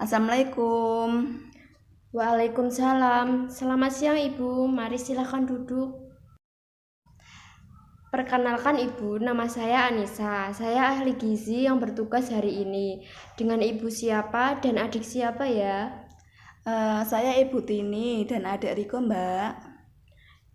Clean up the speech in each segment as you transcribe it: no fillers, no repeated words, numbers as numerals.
Assalamualaikum. Waalaikumsalam. Selamat siang Ibu. Mari silahkan duduk. Perkenalkan Ibu, nama saya Anissa. Saya ahli gizi yang bertugas hari ini. Dengan Ibu siapa dan adik siapa ya? Saya Ibu Tini dan adik Riko, Mbak.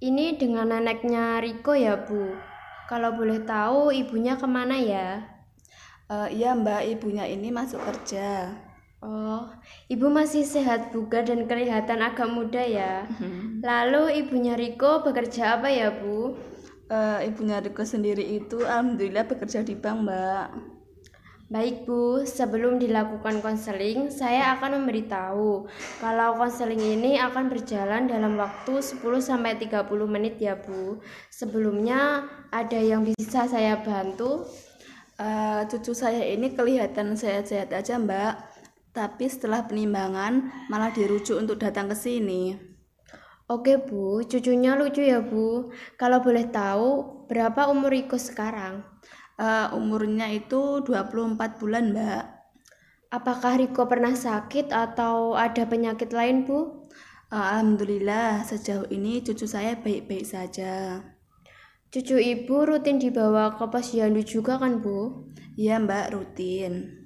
Ini dengan neneknya Riko ya Bu. Kalau boleh tahu ibunya kemana ya? Iya Mbak, ibunya ini masuk kerja. Oh, Ibu masih sehat bugar dan kelihatan agak muda ya. Lalu ibunya Riko bekerja apa ya Bu? Ibunya Riko sendiri itu alhamdulillah bekerja di bank, Mbak. Baik Bu, sebelum dilakukan konseling, saya akan memberitahu kalau konseling ini akan berjalan dalam waktu 10-30 menit ya Bu. Sebelumnya ada yang bisa saya bantu? Cucu saya ini kelihatan sehat-sehat aja, Mbak. Tapi setelah penimbangan malah dirujuk untuk datang ke sini. Oke Bu, cucunya lucu ya Bu. Kalau boleh tahu, berapa umur Riko sekarang? Umurnya itu 24 bulan, Mbak. Apakah Riko pernah sakit atau ada penyakit lain Bu? Alhamdulillah sejauh ini cucu saya baik-baik saja. Cucu Ibu rutin dibawa ke posyandu juga kan Bu? Iya, Mbak, rutin.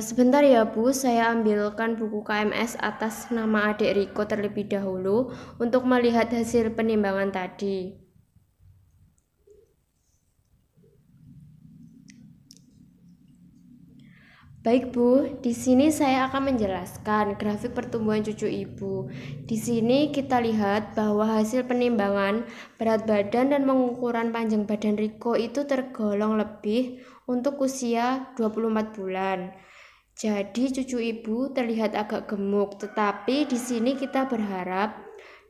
Sebentar ya Bu, saya ambilkan buku KMS atas nama adik Riko terlebih dahulu untuk melihat hasil penimbangan tadi. Baik Bu, di sini saya akan menjelaskan grafik pertumbuhan cucu Ibu. Di sini kita lihat bahwa hasil penimbangan berat badan dan pengukuran panjang badan Riko itu tergolong lebih untuk usia 24 bulan. Jadi cucu Ibu terlihat agak gemuk, tetapi di sini kita berharap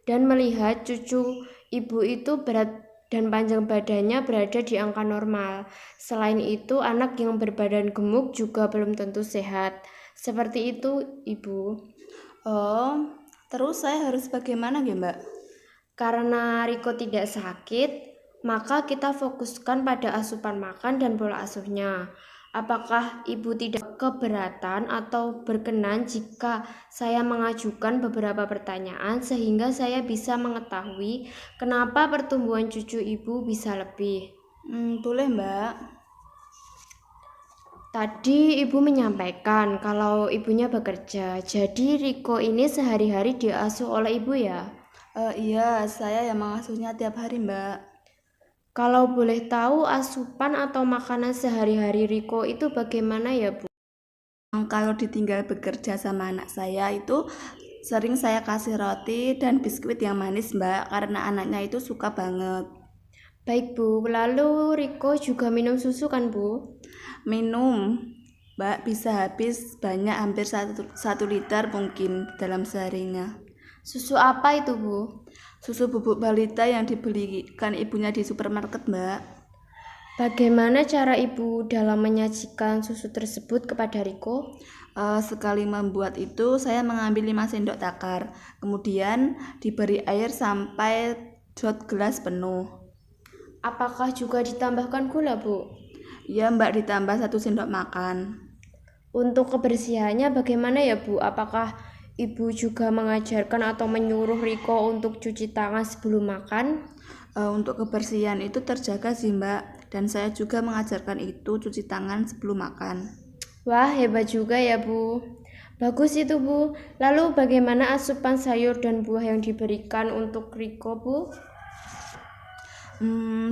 dan melihat cucu Ibu itu berat dan panjang badannya berada di angka normal. Selain itu, anak yang berbadan gemuk juga belum tentu sehat. Seperti itu, Ibu. Oh, terus saya harus bagaimana ya, Mbak? Karena Riko tidak sakit, maka kita fokuskan pada asupan makan dan pola asuhnya. Apakah Ibu tidak keberatan atau berkenan jika saya mengajukan beberapa pertanyaan sehingga saya bisa mengetahui kenapa pertumbuhan cucu Ibu bisa lebih? Boleh, Mbak. Tadi Ibu menyampaikan kalau ibunya bekerja, jadi Riko ini sehari-hari diasuh oleh Ibu ya? Iya, saya yang mengasuhnya tiap hari, Mbak. Kalau boleh tahu asupan atau makanan sehari-hari Riko itu bagaimana ya Bu? Kalau ditinggal bekerja sama anak saya itu sering saya kasih roti dan biskuit yang manis, Mbak, karena anaknya itu suka banget. Baik Bu, lalu Riko juga minum susu kan Bu? Minum, Mbak, bisa habis banyak hampir 1 liter mungkin dalam seharinya. Susu apa itu Bu? Susu bubuk balita yang dibelikan ibunya di supermarket, Mbak. Bagaimana cara Ibu dalam menyajikan susu tersebut kepada Riko? Sekali membuat itu saya mengambil 5 sendok takar, kemudian diberi air sampai shot gelas penuh. Apakah juga ditambahkan gula Bu? Ya, Mbak, ditambah 1 sendok makan. Untuk kebersihannya bagaimana ya Bu? Apakah Ibu juga mengajarkan atau menyuruh Riko untuk cuci tangan sebelum makan? Untuk kebersihan itu terjaga sih, Mbak, dan saya juga mengajarkan itu cuci tangan sebelum makan. Wah, hebat juga ya Bu. Bagus itu Bu. Lalu bagaimana asupan sayur dan buah yang diberikan untuk Riko Bu?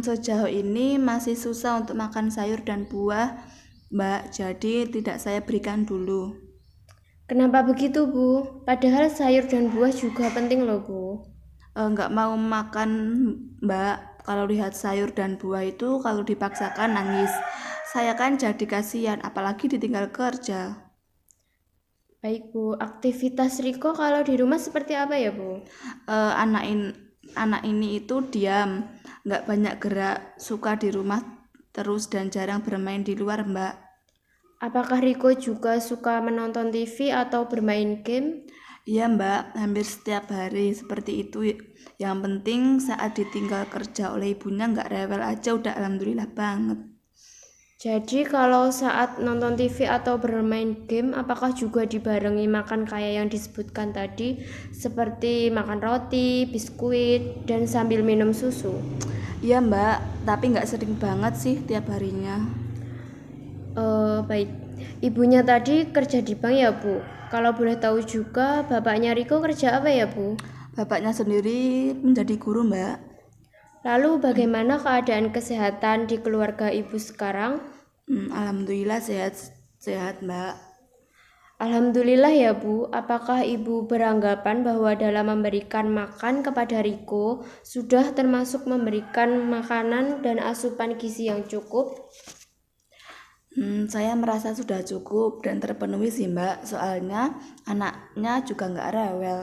Sejauh ini masih susah untuk makan sayur dan buah, Mbak, jadi tidak saya berikan dulu. Kenapa begitu Bu? Padahal sayur dan buah juga penting loh Bu. Nggak mau makan, Mbak, kalau lihat sayur dan buah itu kalau dipaksakan nangis. Saya kan jadi kasihan, apalagi ditinggal kerja. Baik Bu, aktivitas Riko kalau di rumah seperti apa ya Bu? Anak ini itu diam, nggak banyak gerak, suka di rumah terus dan jarang bermain di luar, Mbak. Apakah Riko juga suka menonton TV atau bermain game? Iya, Mbak, hampir setiap hari seperti itu. Yang penting saat ditinggal kerja oleh ibunya nggak rewel aja, udah alhamdulillah banget. Jadi kalau saat nonton TV atau bermain game, apakah juga dibarengi makan kayak yang disebutkan tadi, seperti makan roti, biskuit, dan sambil minum susu? Iya Mbak, tapi nggak sering banget sih tiap harinya. Baik, ibunya tadi kerja di bank ya Bu? Kalau boleh tahu juga, bapaknya Riko kerja apa ya Bu? Bapaknya sendiri menjadi guru Mbak. Lalu bagaimana keadaan kesehatan di keluarga ibu sekarang? Alhamdulillah sehat Mbak. Alhamdulillah ya Bu, apakah Ibu beranggapan bahwa dalam memberikan makan kepada Riko sudah termasuk memberikan makanan dan asupan gizi yang cukup? Saya merasa sudah cukup dan terpenuhi sih Mbak, soalnya anaknya juga nggak rewel.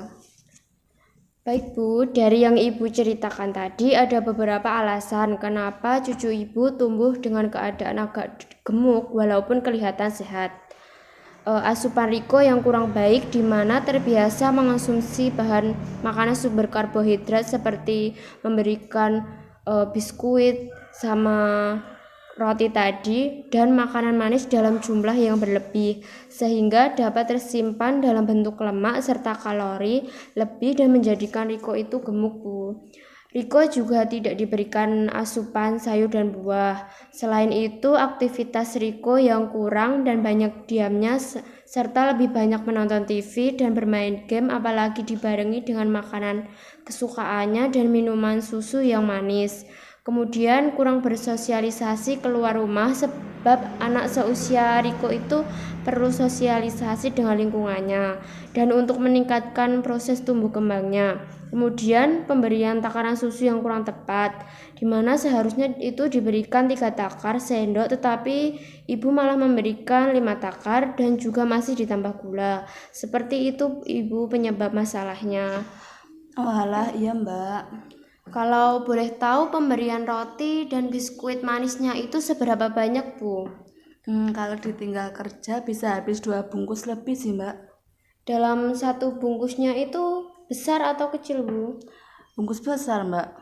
Baik Bu, dari yang Ibu ceritakan tadi ada beberapa alasan kenapa cucu Ibu tumbuh dengan keadaan agak gemuk walaupun kelihatan sehat. Asupan Riko yang kurang baik di mana terbiasa mengonsumsi bahan makanan sumber karbohidrat seperti memberikan biskuit sama roti tadi dan makanan manis dalam jumlah yang berlebih sehingga dapat tersimpan dalam bentuk lemak serta kalori lebih dan menjadikan Riko itu gemuk Bu. Riko juga tidak diberikan asupan sayur dan buah. Selain itu, aktivitas Riko yang kurang dan banyak diamnya serta lebih banyak menonton TV dan bermain game apalagi dibarengi dengan makanan kesukaannya dan minuman susu yang manis. Kemudian kurang bersosialisasi keluar rumah sebab anak seusia Riko itu perlu sosialisasi dengan lingkungannya dan untuk meningkatkan proses tumbuh kembangnya. Kemudian pemberian takaran susu yang kurang tepat, di mana seharusnya itu diberikan 3 takar sendok tetapi ibu malah memberikan 5 takar dan juga masih ditambah gula. Seperti itu ibu penyebab masalahnya. Oh alah, iya Mbak. Kalau boleh tahu pemberian roti dan biskuit manisnya itu seberapa banyak Bu? Kalau ditinggal kerja bisa habis 2 bungkus lebih sih Mbak. Dalam satu bungkusnya itu besar atau kecil Bu? Bungkus besar Mbak.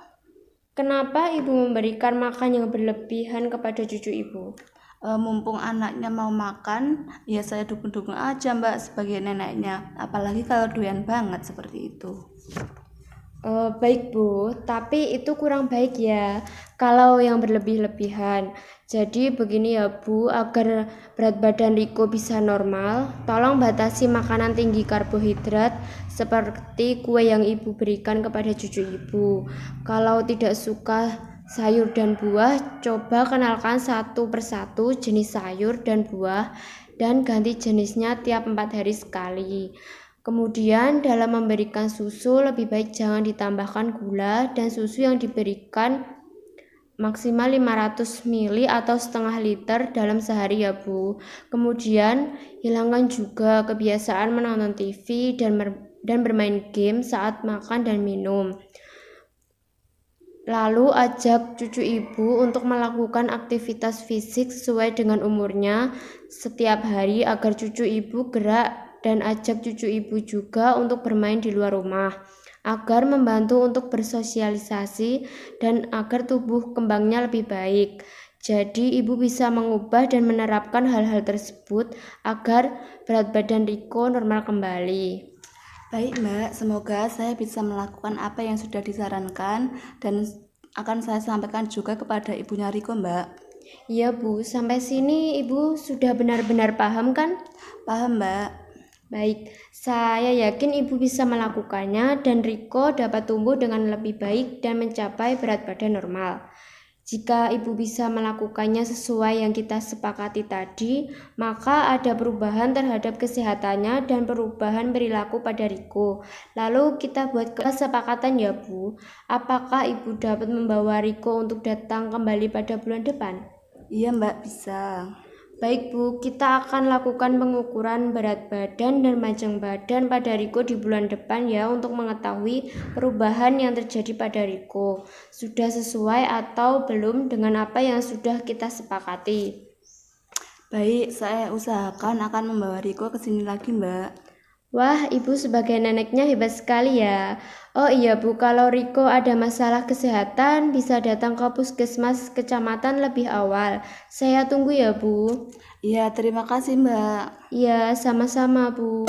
Kenapa ibu memberikan makan yang berlebihan kepada cucu ibu? Mumpung anaknya mau makan, ya saya dukung-dukung aja Mbak sebagai neneknya. Apalagi kalau doyan banget seperti itu. Baik Bu, tapi itu kurang baik ya kalau yang berlebih-lebihan. Jadi begini ya Bu, agar berat badan Riko bisa normal, tolong batasi makanan tinggi karbohidrat seperti kue yang ibu berikan kepada cucu ibu. Kalau tidak suka sayur dan buah, coba kenalkan satu persatu jenis sayur dan buah dan ganti jenisnya tiap 4 hari sekali. Kemudian dalam memberikan susu lebih baik jangan ditambahkan gula dan susu yang diberikan maksimal 500 ml atau setengah liter dalam sehari ya Bu. Kemudian hilangkan juga kebiasaan menonton TV dan bermain game saat makan dan minum. Lalu ajak cucu ibu untuk melakukan aktivitas fisik sesuai dengan umurnya setiap hari agar cucu ibu gerak dan ajak cucu ibu juga untuk bermain di luar rumah agar membantu untuk bersosialisasi dan agar tubuh kembangnya lebih baik. Jadi ibu bisa mengubah dan menerapkan hal-hal tersebut agar berat badan Riko normal kembali. Baik Mbak, semoga saya bisa melakukan apa yang sudah disarankan dan akan saya sampaikan juga kepada ibunya Riko Mbak. Iya Bu, sampai sini ibu sudah benar-benar paham kan? Paham Mbak? Baik, saya yakin ibu bisa melakukannya dan Riko dapat tumbuh dengan lebih baik dan mencapai berat badan normal. Jika ibu bisa melakukannya sesuai yang kita sepakati tadi, maka ada perubahan terhadap kesehatannya dan perubahan perilaku pada Riko. Lalu kita buat kesepakatan ya Bu, apakah ibu dapat membawa Riko untuk datang kembali pada bulan depan? Iya Mbak, bisa. Baik Bu, kita akan lakukan pengukuran berat badan dan panjang badan pada Riko di bulan depan ya untuk mengetahui perubahan yang terjadi pada Riko. Sudah sesuai atau belum dengan apa yang sudah kita sepakati? Baik, saya usahakan akan membawa Riko ke sini lagi Mbak. Wah, Ibu sebagai neneknya hebat sekali ya. Oh iya Bu, kalau Riko ada masalah kesehatan bisa datang ke puskesmas kecamatan lebih awal. Saya tunggu ya Bu. Iya, terima kasih Mbak. Iya, sama-sama Bu.